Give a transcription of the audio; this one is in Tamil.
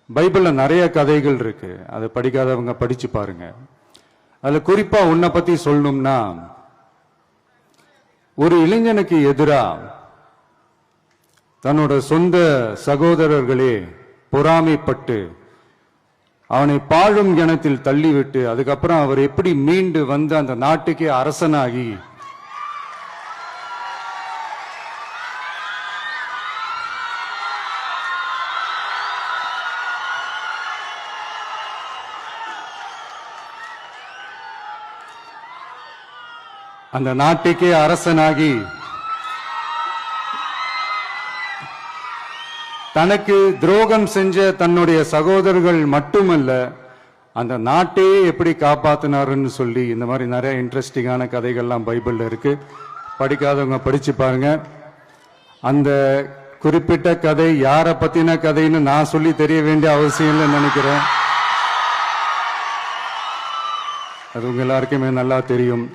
பைபிள்ல நிறைய கதைகள் இருக்கு, அதை படிக்காதவங்க படிச்சு பாருங்க. அதுல குறிப்பா உன்னை பத்தி சொல்லணும்னா, ஒரு இளைஞனுக்கு எதிரா தன்னோட சொந்த சகோதரர்களே பொறாமைப்பட்டு அவனை பாழும் கிணத்தில் தள்ளிவிட்டு அதுக்கப்புறம் அவர் எப்படி மீண்டு வந்து அந்த நாட்டுக்கே அரசனாகி அந்த நாட்டுக்கே அரசனாகி தனக்கு துரோகம் செஞ்ச தன்னுடைய சகோதரர்கள் மட்டுமல்ல, அந்த நாட்டையே எப்படி காப்பாத்தினாருன்னு சொல்லி இந்த மாதிரி நிறைய இன்ட்ரெஸ்டிங்கான கதைகள்லாம் பைபிள்ல இருக்கு. படிக்காதவங்க படிச்சு பாருங்க. அந்த குறிப்பிட்ட கதை யாரை பத்தின கதைன்னு நான் சொல்லி தெரிய வேண்டிய அவசியம் இல்லைன்னு நினைக்கிறேன். அது உங்க எல்லாருக்குமே நல்லா தெரியும்.